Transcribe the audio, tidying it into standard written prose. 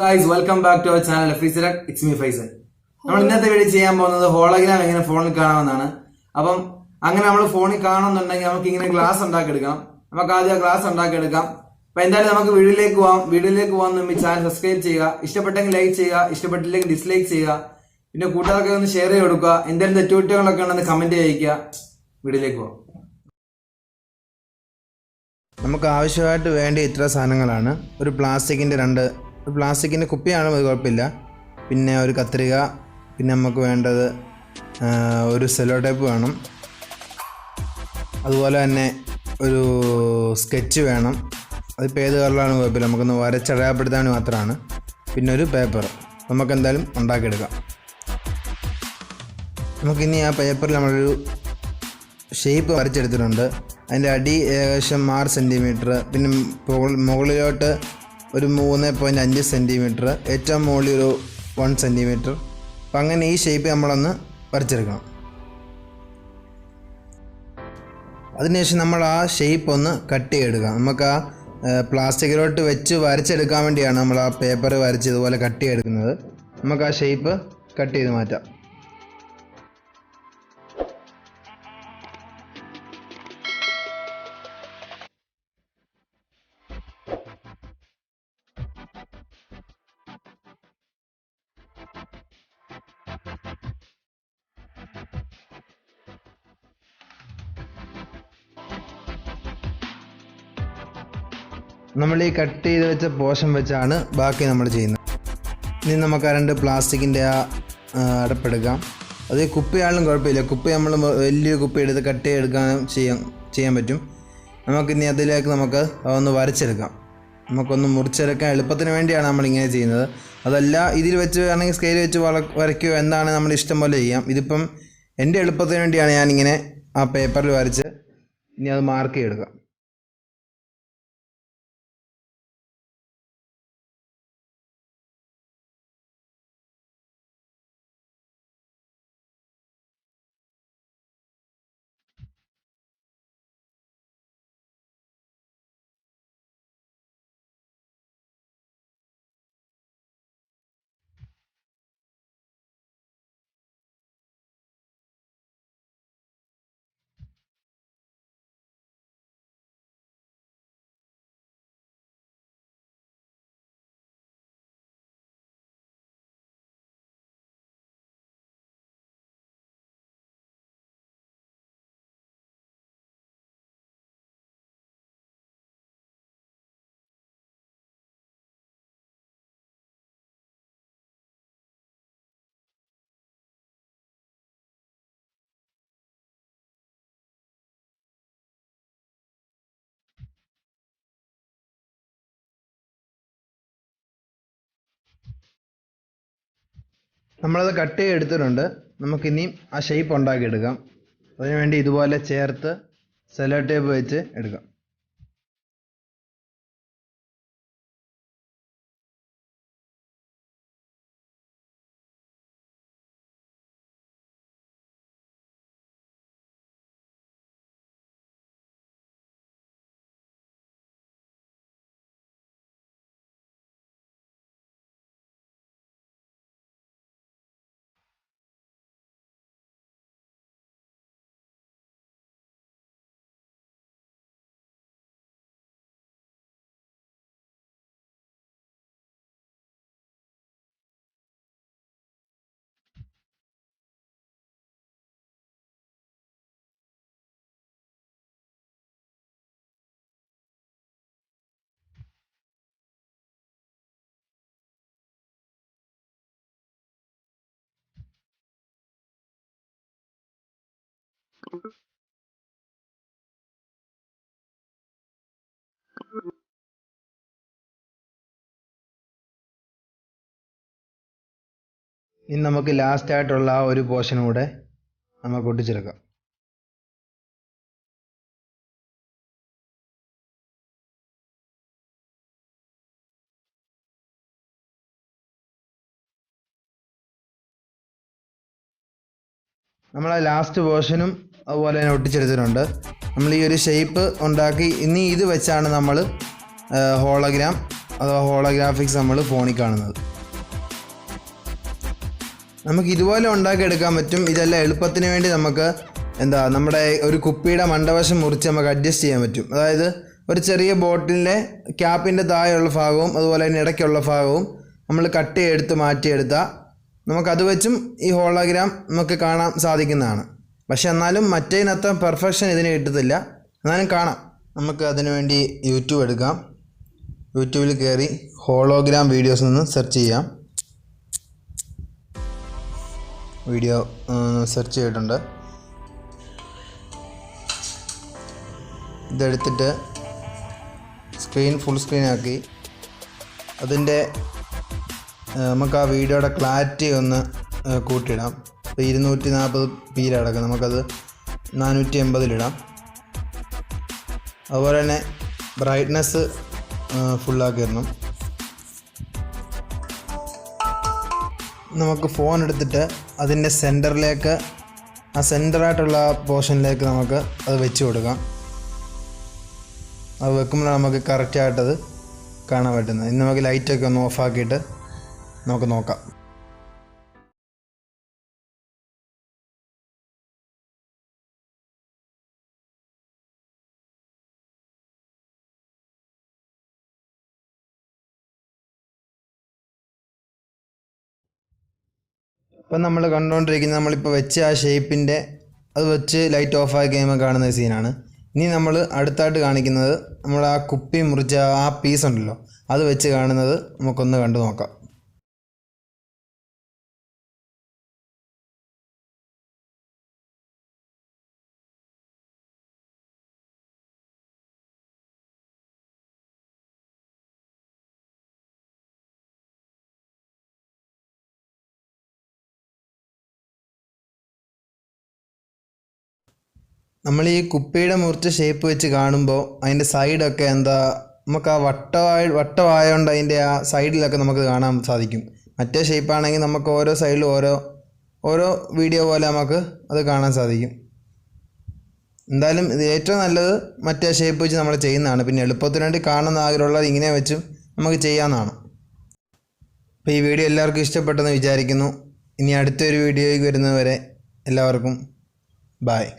Guys, welcome back to our channel FreeSelect. It's me Faisal. നമ്മൾ ഇന്നത്തെ video ചെയ്യാൻ പോകുന്നത് ഹോളോഗ്രാം എങ്ങനെ ഫോണിൽ കാണാമെന്നാണ്. അപ്പം അങ്ങനെ നമ്മൾ ഫോണിൽ കാണുന്നുണ്ടെങ്കിൽ നമുക്ക് ഇങ്ങനെ ഗ്ലാസ് ഉണ്ടാക്കിയെടുക്കാം. നമുക്ക് ആദ്യം ഗ്ലാസ് ഉണ്ടാക്കിയെടുക്കാം. അപ്പൊ എന്തായാലും നമുക്ക് വീഡിയോയിലേക്ക് പോകാൻ മുമ്പ് ചാനൽ സബ്സ്ക്രൈബ് ചെയ്യുക. ഇഷ്ടപ്പെട്ടെങ്കിൽ ലൈക്ക് ചെയ്യുക, ഇഷ്ടപ്പെട്ടില്ലെങ്കിൽ ഡിസ്ലൈക്ക് ചെയ്യുക. പിന്നെ കൂട്ടുകാർക്ക് ഒന്ന് ഷെയർ ചെയ്ത് കൊടുക്കുക. എന്തെങ്കിലും തെറ്റുകുറ്റങ്ങളൊക്കെ ഉണ്ടെന്ന് കമന്റ് ചെയ്യിക്കുക. വീഡിയോയിലേക്ക് പോകാം. നമുക്ക് ആവശ്യമായിട്ട് വേണ്ട ഇത്ര സാധനങ്ങളാണ്. ഒരു പ്ലാസ്റ്റിക്കിൻ്റെ കുപ്പിയാണ്, അത് കുഴപ്പമില്ല. പിന്നെ ഒരു കത്രിക, പിന്നെ നമുക്ക് വേണ്ടത് ഒരു സെല്ലോ ടേപ്പ് വേണം. അതുപോലെ തന്നെ ഒരു സ്കെച്ച് വേണം. അതിപ്പോൾ ഏത് കളറാണ് കുഴപ്പമില്ല, നമുക്കൊന്ന് വരച്ചടയാളപ്പെടുത്താൻ മാത്രമാണ്. പിന്നെ ഒരു പേപ്പർ നമുക്കെന്തായാലും ഉണ്ടാക്കിയെടുക്കാം. നമുക്കിനി ആ പേപ്പറിൽ നമ്മളൊരു ഷേപ്പ് വരച്ചെടുത്തിട്ടുണ്ട്. അതിൻ്റെ അടി ഏകദേശം 6 സെൻറ്റിമീറ്റർ, പിന്നെ മുകളിലോട്ട് ഒരു 3.5 സെൻറ്റിമീറ്റർ, ഏറ്റവും മുകളിൽ ഒരു 1 സെൻറ്റിമീറ്റർ. അപ്പം അങ്ങനെ ഈ ഷേപ്പ് നമ്മളൊന്ന് വരച്ചെടുക്കണം. അതിനുശേഷം നമ്മൾ ആ ഷേപ്പ് ഒന്ന് കട്ട് ചെയ്തെടുക്കാം. നമുക്ക് ആ പ്ലാസ്റ്റിക്കിലോട്ട് വെച്ച് വരച്ചെടുക്കാൻ വേണ്ടിയാണ് നമ്മൾ ആ പേപ്പർ വരച്ച് ഇതുപോലെ കട്ട് ചെയ്തെടുക്കുന്നത്. നമുക്ക് ആ ഷേപ്പ് കട്ട് ചെയ്ത് മാറ്റാം. നമ്മൾ ഈ കട്ട് ചെയ്ത് വെച്ച പോർഷൻ വെച്ചാണ് ബാക്കി നമ്മൾ ചെയ്യുന്നത്. ഇനി നമുക്ക് ആ 2 പ്ലാസ്റ്റിക്കിൻ്റെ ആ അടപ്പെടുക്കാം. അത് കുപ്പിയാണെങ്കിലും കുഴപ്പമില്ല. കുപ്പി നമ്മൾ വലിയ കുപ്പി എടുത്ത് കട്ട് ചെയ്തെടുക്കാനും ചെയ്യാൻ പറ്റും. നമുക്കിനി അതിലേക്ക് നമുക്ക് ഒന്ന് വരച്ചെടുക്കാം. നമുക്കൊന്ന് മുറിച്ചെടുക്കാൻ എളുപ്പത്തിന് വേണ്ടിയാണ് നമ്മളിങ്ങനെ ചെയ്യുന്നത്. അതല്ല ഇതിൽ വെച്ച് വേണമെങ്കിൽ സ്കെയിൽ വെച്ച് വരയ്ക്കുകയോ എന്താണ് നമ്മുടെ ഇഷ്ടം പോലെ ചെയ്യാം. ഇതിപ്പം എൻ്റെ എളുപ്പത്തിന് വേണ്ടിയാണ് ഞാനിങ്ങനെ ആ പേപ്പറിൽ വരച്ച് ഇനി അത് മാർക്ക് ചെയ്തെടുക്കാം. നമ്മളത് കട്ട് ചെയ്ത് എടുത്തിട്ടുണ്ട്. നമുക്കിനിയും ആ ഷേപ്പ് ഉണ്ടാക്കിയെടുക്കാം. അതിനുവേണ്ടി ഇതുപോലെ ചേർത്ത് സെല്ലോ ടേപ്പ് വെച്ച് എടുക്കാം. ഇനി നമുക്ക് ലാസ്റ്റ് ആയിട്ടുള്ള ആ ഒരു പോർഷൻ കൂടെ നമുക്ക് ഒട്ടിച്ചെടുക്കാം. നമ്മൾ ആ ലാസ്റ്റ് പോർഷനും അതുപോലെ തന്നെ ഒട്ടിച്ചെടുത്തിട്ടുണ്ട്. നമ്മൾ ഈ ഒരു ഷേപ്പ് ഉണ്ടാക്കി ഇനി ഇത് വെച്ചാണ് നമ്മൾ ഹോളോഗ്രാം അഥവാ ഹോളോഗ്രാഫിക്സ് നമ്മൾ ഫോണിൽ കാണുന്നത്. നമുക്ക് ഇതുപോലെ ഉണ്ടാക്കിയെടുക്കാൻ പറ്റും. ഇതെല്ലാം എളുപ്പത്തിന് വേണ്ടി നമുക്ക് നമ്മുടെ ഒരു കുപ്പിയുടെ മണ്ടവശം മുറിച്ച് നമുക്ക് അഡ്ജസ്റ്റ് ചെയ്യാൻ പറ്റും. അതായത് ഒരു ചെറിയ ബോട്ടിലിൻ്റെ ക്യാപ്പിൻ്റെ താഴെയുള്ള ഭാഗവും അതുപോലെ തന്നെ ഇടയ്ക്കുള്ള ഭാഗവും നമ്മൾ കട്ട് ചെയ്തെടുത്ത് മാറ്റിയെടുത്താൽ നമുക്കത് വെച്ചും ഈ ഹോളോഗ്രാം നമുക്ക് കാണാൻ സാധിക്കുന്നതാണ്. പക്ഷെ എന്നാലും മറ്റേതിനത്ര പെർഫെക്ഷൻ ഇതിന് കിട്ടത്തില്ല, എന്നാലും കാണാം. നമുക്ക് അതിനു വേണ്ടി യൂട്യൂബ് എടുക്കാം. യൂട്യൂബിൽ കയറി ഹോളോഗ്രാം വീഡിയോസ് നിന്ന് സെർച്ച് ചെയ്യാം. വീഡിയോ സെർച്ച് ചെയ്തിട്ടുണ്ട്. ഇതെടുത്തിട്ട് ഫുൾ സ്ക്രീൻ ആക്കി അതിൻ്റെ നമുക്ക് ആ വീഡിയോയുടെ ക്ലാരിറ്റി ഒന്ന് കൂട്ടിയിടാം. ഇപ്പോൾ 240 p അടക്കം നമുക്കത് 480 അതുപോലെ തന്നെ ബ്രൈറ്റ്നെസ് ഫുള്ളാക്കി ഇടണം. നമുക്ക് ഫോൺ എടുത്തിട്ട് അതിൻ്റെ സെൻറ്ററിലേക്ക്, ആ സെൻറ്ററായിട്ടുള്ള പോർഷനിലേക്ക് നമുക്ക് അത് വെച്ച് കൊടുക്കാം. അത് വെക്കുമ്പോഴാണ് നമുക്ക് കറക്റ്റായിട്ടത് കാണാൻ പറ്റുന്നത്. ഇനി നമുക്ക് ലൈറ്റൊക്കെ ഒന്ന് ഓഫാക്കിയിട്ട് നമുക്ക് നോക്കാം. ഇപ്പം നമ്മൾ കണ്ടുകൊണ്ടിരിക്കുന്നത് നമ്മളിപ്പോൾ വെച്ച ആ ഷേപ്പിൻ്റെ അത് വെച്ച് ലൈറ്റ് ഓഫാക്കി കഴിയുമ്പോൾ കാണുന്ന സീനാണ്. ഇനി നമ്മൾ അടുത്തായിട്ട് കാണിക്കുന്നത് നമ്മൾ ആ കുപ്പി മുറിച്ച ആ പീസ് ഉണ്ടല്ലോ, അത് വെച്ച് കാണുന്നത് നമുക്കൊന്ന് കണ്ടു നോക്കാം. നമ്മൾ ഈ കുപ്പിയുടെ മുറിച്ച ഷേപ്പ് വെച്ച് കാണുമ്പോൾ അതിൻ്റെ സൈഡൊക്കെ നമുക്ക് ആ വട്ടമായതുകൊണ്ട് അതിൻ്റെ ആ സൈഡിലൊക്കെ നമുക്ക് കാണാൻ സാധിക്കും. മറ്റേ ഷേപ്പാണെങ്കിൽ നമുക്ക് ഓരോ സൈഡിലും ഓരോ വീഡിയോ പോലെ നമുക്ക് അത് കാണാൻ സാധിക്കും. എന്തായാലും ഇത് ഏറ്റവും നല്ലത് മറ്റേ ഷേപ്പ് വെച്ച് നമ്മൾ ചെയ്യുന്നതാണ്. പിന്നെ എളുപ്പത്തിന് വേണ്ടി കാണുന്ന ആഗ്രഹമുള്ളത് ഇങ്ങനെ വെച്ചും നമുക്ക് ചെയ്യാവുന്നതാണ്. അപ്പോൾ ഈ വീഡിയോ എല്ലാവർക്കും ഇഷ്ടപ്പെട്ടെന്ന് വിചാരിക്കുന്നു. ഇനി അടുത്തൊരു വീഡിയോയ്ക്ക് വരുന്നതുവരെ എല്ലാവർക്കും ബായ്.